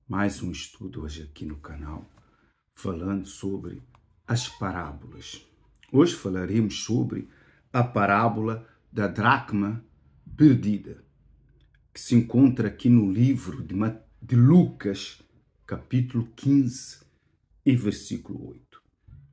Mais um estudo hoje aqui no canal, falando sobre as parábolas. Hoje falaremos sobre a parábola da dracma perdida, que se encontra aqui no livro de Lucas, capítulo 15 e versículo 8.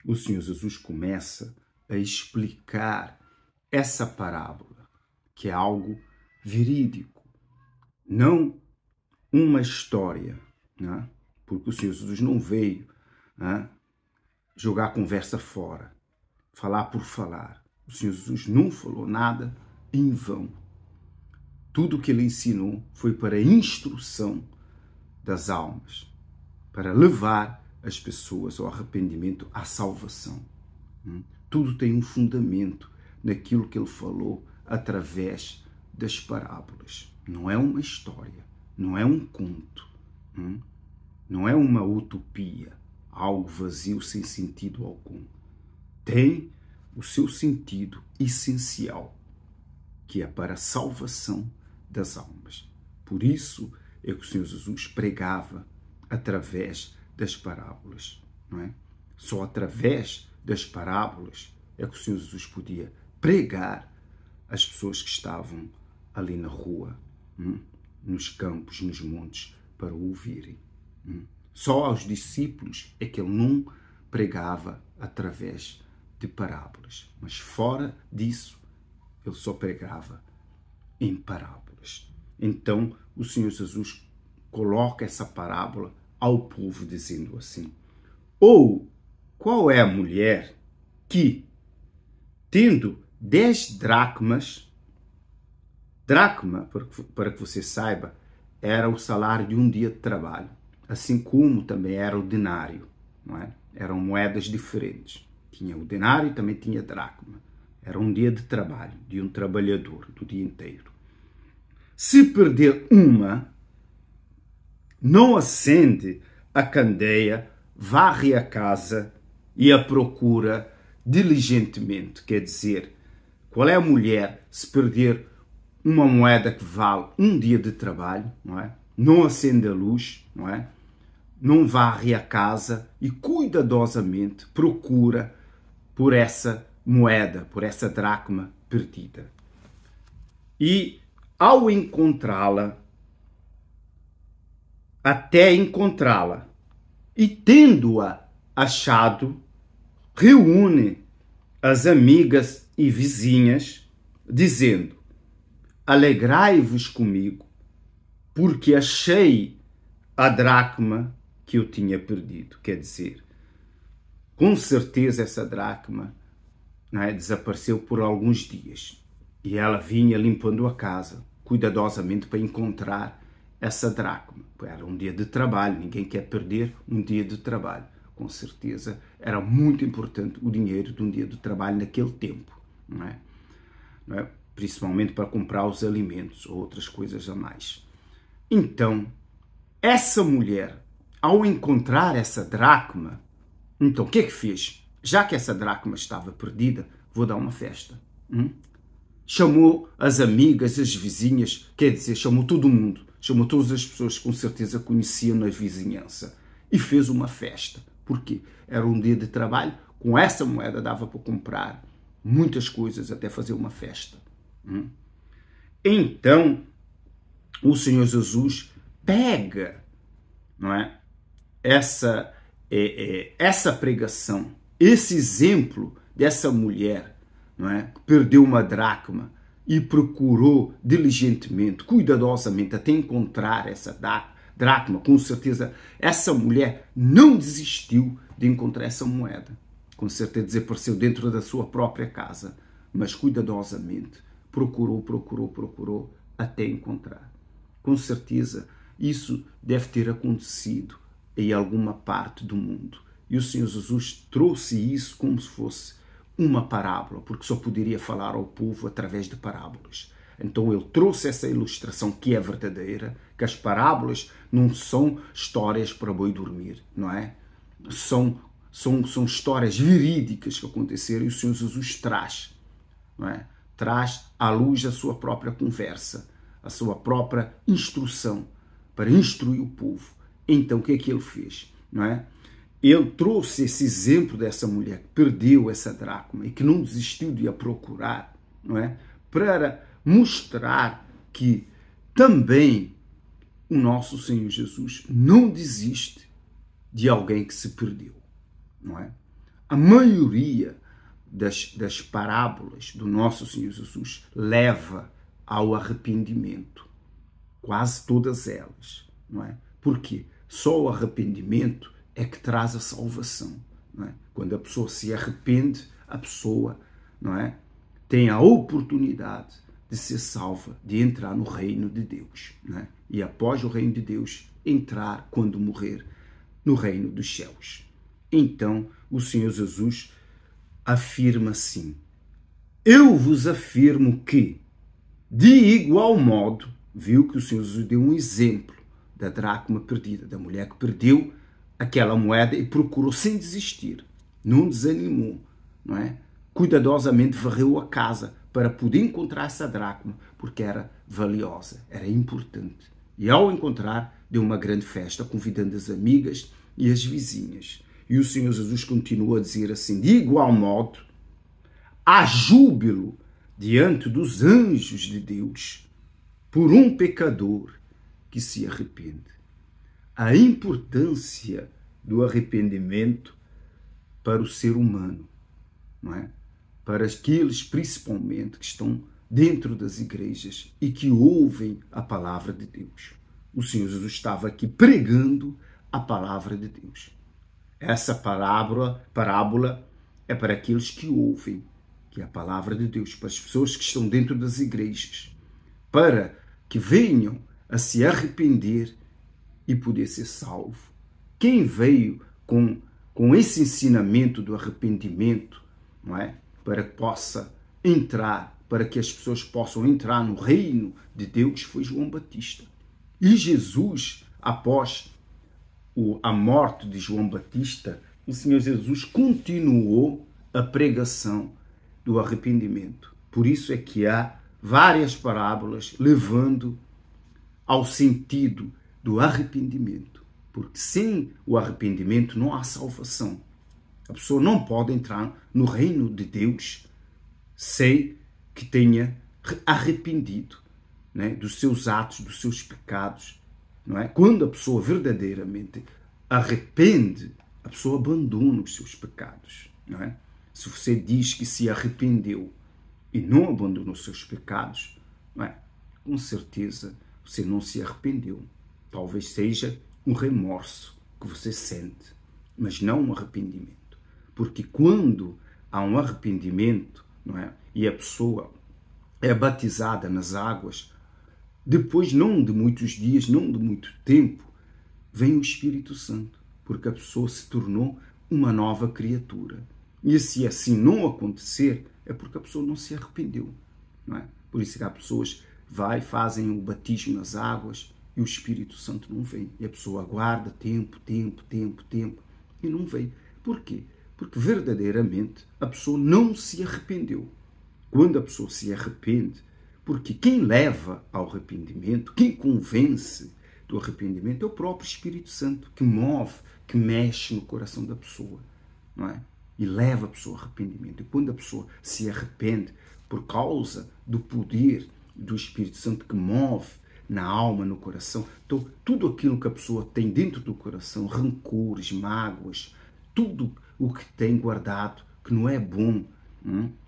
O Senhor Jesus começa a explicar essa parábola, que é algo verídico, não uma história, né? Porque o Senhor Jesus não veio, né, jogar a conversa fora, falar por falar. O Senhor Jesus não falou nada em vão. Tudo o que ele ensinou foi para a instrução das almas, para levar as pessoas ao arrependimento, à salvação. Tudo tem um fundamento naquilo que ele falou através das parábolas. Não é uma história, não é um conto, não é uma utopia, algo vazio sem sentido algum. Tem o seu sentido essencial, que é para a salvação das almas. Por isso é que o Senhor Jesus pregava através das parábolas, não é? Só através das parábolas é que o Senhor Jesus podia pregar às pessoas que estavam ali na rua, nos campos, nos montes, para o ouvirem. Só aos discípulos é que ele não pregava através de parábolas. Mas fora disso, ele só pregava em parábolas. Então, o Senhor Jesus coloca essa parábola ao povo dizendo assim: ou qual é a mulher que, tendo 10 dracmas, dracma, para que você saiba, era o salário de um dia de trabalho, assim como também era o denário, não é? Eram moedas diferentes. Tinha o denário e também tinha dracma. Era um dia de trabalho, de um trabalhador, do dia inteiro. Se perder uma, não acende a candeia, varre a casa e a procura diligentemente. Quer dizer, qual é a mulher, se perder uma moeda que vale um dia de trabalho, não é? Não acende a luz, não é? Não varre a casa e cuidadosamente procura por essa moeda, por essa dracma perdida. E ao encontrá-la, até encontrá-la, e tendo-a achado, reúne as amigas e vizinhas, dizendo: alegrai-vos comigo, porque achei a dracma que eu tinha perdido. Quer dizer, com certeza essa dracma, não é, desapareceu por alguns dias. E ela vinha limpando a casa, cuidadosamente, para encontrar essa dracma. Era um dia de trabalho, ninguém quer perder um dia de trabalho. Com certeza era muito importante o dinheiro de um dia de trabalho naquele tempo, não é? Não é? Principalmente para comprar os alimentos ou outras coisas a mais. Então, essa mulher, ao encontrar essa dracma, então o que é que fez? Já que essa dracma estava perdida, vou dar uma festa. Chamou as amigas, as vizinhas, quer dizer, chamou todo mundo, chamou todas as pessoas que com certeza conheciam na vizinhança e fez uma festa. Por quê? Era um dia de trabalho, com essa moeda dava para comprar muitas coisas, até fazer uma festa. Então, o Senhor Jesus pega, não é, essa pregação, esse exemplo dessa mulher, não é, que perdeu uma dracma e procurou diligentemente, cuidadosamente, até encontrar essa dracma. Com certeza, essa mulher não desistiu de encontrar essa moeda. Com certeza desapareceu dentro da sua própria casa, mas cuidadosamente procurou até encontrar. Com certeza, isso deve ter acontecido em alguma parte do mundo. E o Senhor Jesus trouxe isso como se fosse uma parábola, porque só poderia falar ao povo através de parábolas. Então ele trouxe essa ilustração que é verdadeira, que as parábolas não são histórias para boi dormir, não é? São histórias verídicas que aconteceram e o Senhor Jesus traz, não é? Traz à luz a sua própria conversa, a sua própria instrução, para instruir o povo Então, o que é que ele fez? Não é? Ele trouxe esse exemplo dessa mulher que perdeu essa dracma e que não desistiu de a procurar, não é? Para mostrar que também o nosso Senhor Jesus não desiste de alguém que se perdeu, não é? A maioria das parábolas do nosso Senhor Jesus leva ao arrependimento, quase todas elas, não é? Porque só o arrependimento é que traz a salvação, não é? Quando a pessoa se arrepende, a pessoa, não é, tem a oportunidade de ser salva, de entrar no reino de Deus, não é? E após o reino de Deus, entrar, quando morrer, no reino dos céus. Então, o Senhor Jesus afirma assim: eu vos afirmo que, de igual modo, viu que o Senhor Jesus deu um exemplo da dracma perdida, da mulher que perdeu aquela moeda e procurou sem desistir, não desanimou, não é? Cuidadosamente varreu a casa para poder encontrar essa dracma, porque era valiosa, era importante. E ao encontrar, deu uma grande festa, convidando as amigas e as vizinhas. E o Senhor Jesus continua a dizer assim: de igual modo, há júbilo diante dos anjos de Deus por um pecador que se arrepende. A importância do arrependimento para o ser humano, não é? Para aqueles principalmente que estão dentro das igrejas e que ouvem a palavra de Deus. O Senhor Jesus estava aqui pregando a palavra de Deus. Essa parábola é para aqueles que ouvem, que é a palavra de Deus, para as pessoas que estão dentro das igrejas, para que venham a se arrepender e poder ser salvo. Quem veio com esse ensinamento do arrependimento, não é? Para que possa entrar, para que as pessoas possam entrar no reino de Deus, foi João Batista. E Jesus, após a morte de João Batista, o Senhor Jesus continuou a pregação do arrependimento. Por isso é que há várias parábolas levando ao sentido do arrependimento. Porque sem o arrependimento não há salvação. A pessoa não pode entrar no reino de Deus sem que tenha arrependido, né, dos seus atos, dos seus pecados. Não é? Quando a pessoa verdadeiramente arrepende, a pessoa abandona os seus pecados. Não é? Se você diz que se arrependeu e não abandonou os seus pecados, não é? Com certeza você não se arrependeu. Talvez seja um remorso que você sente, mas não um arrependimento. Porque quando há um arrependimento, não é? E a pessoa é batizada nas águas, depois não de muitos dias, não de muito tempo, vem o Espírito Santo, porque a pessoa se tornou uma nova criatura. E se assim não acontecer, é porque a pessoa não se arrependeu, não é? Por isso que há pessoas fazem o batismo nas águas e o Espírito Santo não vem. E a pessoa aguarda tempo e não vem. Por quê? Porque verdadeiramente a pessoa não se arrependeu. Quando a pessoa se arrepende, porque quem leva ao arrependimento, quem convence do arrependimento é o próprio Espírito Santo, que move, que mexe no coração da pessoa, não é? E leva a pessoa ao arrependimento. E quando a pessoa se arrepende por causa do poder do Espírito Santo que move na alma, no coração, então tudo aquilo que a pessoa tem dentro do coração, rancores, mágoas, tudo o que tem guardado, que não é bom,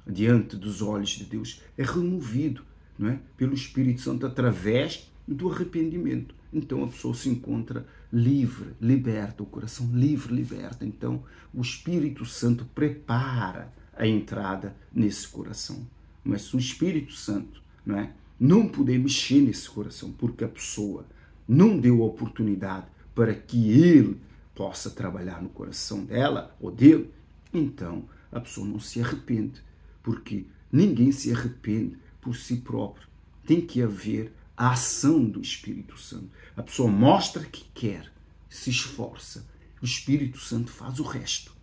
diante dos olhos de Deus, é removido, não é? Pelo Espírito Santo através do arrependimento. Então a pessoa se encontra livre, liberta, o coração livre, liberta. Então o Espírito Santo prepara a entrada nesse coração. Mas se o Espírito Santo, não é, não puder mexer nesse coração, porque a pessoa não deu a oportunidade para que ele possa trabalhar no coração dela ou dele, então a pessoa não se arrepende, porque ninguém se arrepende por si próprio. Tem que haver a ação do Espírito Santo. A pessoa mostra que quer, se esforça. O Espírito Santo faz o resto.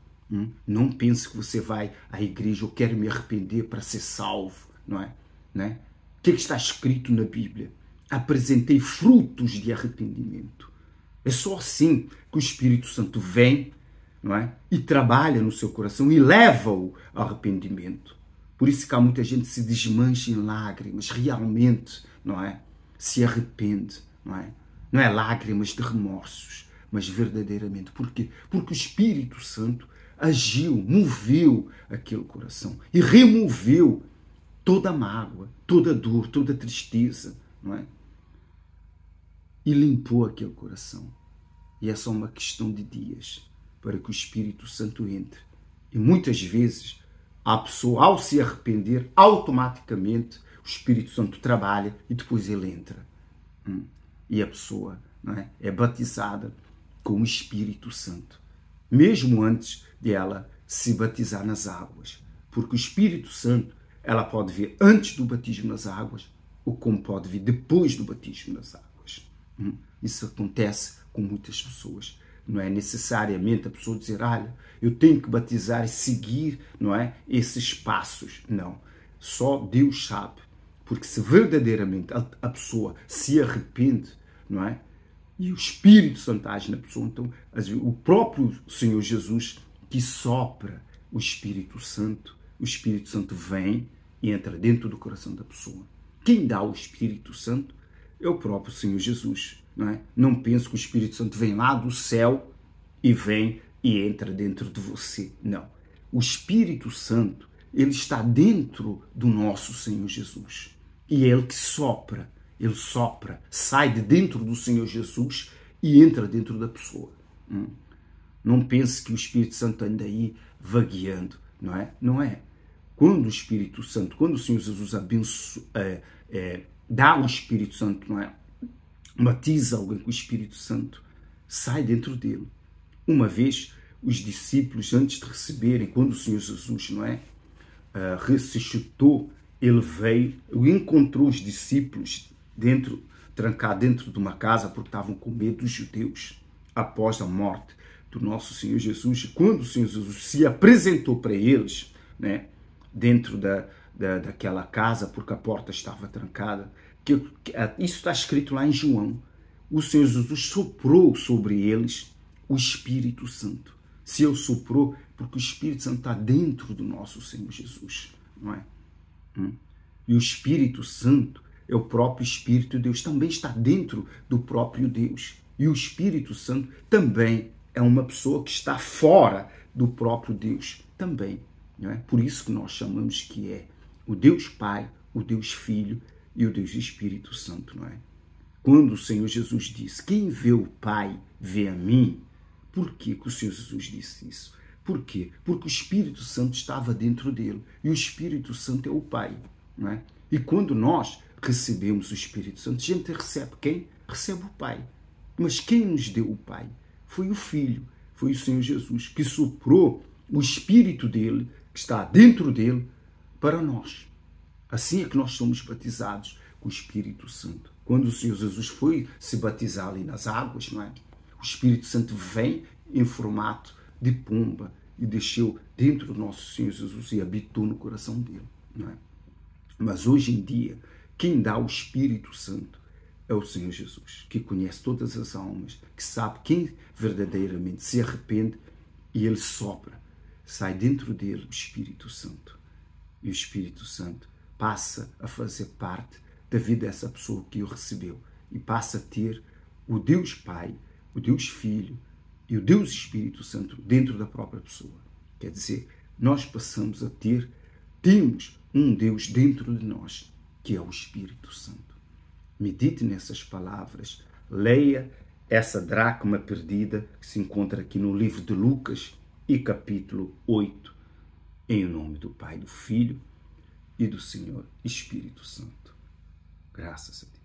Não pense que você vai à igreja, eu quero me arrepender para ser salvo, não é? Né? O que está escrito na Bíblia? Apresentei frutos de arrependimento. É só assim que o Espírito Santo vem, não é? E trabalha no seu coração e leva-o ao arrependimento. Por isso que há muita gente que se desmancha em lágrimas, realmente, não é? Se arrepende, não é? Não é lágrimas de remorsos, mas verdadeiramente. Por quê? Porque o Espírito Santo agiu, moveu aquele coração e removeu toda a mágoa, toda a dor, toda a tristeza, não é? E limpou aquele coração. E é só uma questão de dias para que o Espírito Santo entre. E muitas vezes a pessoa, ao se arrepender, automaticamente o Espírito Santo trabalha e depois ele entra. E a pessoa, não é? É batizada com o Espírito Santo, mesmo antes de ela se batizar nas águas. Porque o Espírito Santo ela pode vir antes do batismo nas águas ou como pode vir depois do batismo nas águas. Isso acontece com muitas pessoas. Não é necessariamente a pessoa dizer, olha, eu tenho que batizar e seguir, não é, esses passos. Não. Só Deus sabe. Porque se verdadeiramente a pessoa se arrepende, não é? E o Espírito Santo age na pessoa, então o próprio Senhor Jesus que sopra o Espírito Santo vem e entra dentro do coração da pessoa. Quem dá o Espírito Santo é o próprio Senhor Jesus, não é? Não pense que o Espírito Santo vem lá do céu e vem e entra dentro de você. Não. O Espírito Santo, ele está dentro do nosso Senhor Jesus. E é ele que sopra. Ele sopra, sai de dentro do Senhor Jesus e entra dentro da pessoa. Não pense que o Espírito Santo anda aí vagueando, não é? Não é. Quando o Espírito Santo, quando o Senhor Jesus dá o Espírito Santo, não é? Batiza alguém com o Espírito Santo, sai dentro dele. Uma vez, os discípulos, antes de receberem, quando o Senhor Jesus, não é? Ressuscitou, ele veio, encontrou os discípulos trancados dentro de uma casa porque estavam com medo dos judeus após a morte do nosso Senhor Jesus. E quando o Senhor Jesus se apresentou para eles, né, dentro daquela casa, porque a porta estava trancada, isso está escrito lá em João, o Senhor Jesus soprou sobre eles o Espírito Santo. Se ele soprou, porque o Espírito Santo está dentro do nosso Senhor Jesus, não é? E o Espírito Santo é o próprio Espírito de Deus, também está dentro do próprio Deus. E o Espírito Santo também é uma pessoa que está fora do próprio Deus, também. Não é? Por isso que nós chamamos que é o Deus Pai, o Deus Filho e o Deus Espírito Santo, não é? Quando o Senhor Jesus disse, quem vê o Pai, vê a mim, por que o Senhor Jesus disse isso? Por quê? Porque o Espírito Santo estava dentro dele. E o Espírito Santo é o Pai. Não é? E quando nós recebemos o Espírito Santo, a gente recebe quem? Recebe o Pai. Mas quem nos deu o Pai? Foi o Filho. Foi o Senhor Jesus, que soprou o Espírito dele, que está dentro dele, para nós. Assim é que nós somos batizados com o Espírito Santo. Quando o Senhor Jesus foi se batizar ali nas águas, não é? O Espírito Santo vem em formato de pomba e desceu dentro do nosso Senhor Jesus e habitou no coração dele, não é? Mas hoje em dia, quem dá o Espírito Santo é o Senhor Jesus, que conhece todas as almas, que sabe quem verdadeiramente se arrepende e ele sopra. Sai dentro dele o Espírito Santo. E o Espírito Santo passa a fazer parte da vida dessa pessoa que o recebeu e passa a ter o Deus Pai, o Deus Filho e o Deus Espírito Santo dentro da própria pessoa. Quer dizer, nós passamos a temos um Deus dentro de nós, que é o Espírito Santo. Medite nessas palavras, leia essa dracma perdida que se encontra aqui no livro de Lucas e capítulo 8, em nome do Pai, do Filho e do Senhor Espírito Santo. Graças a Deus.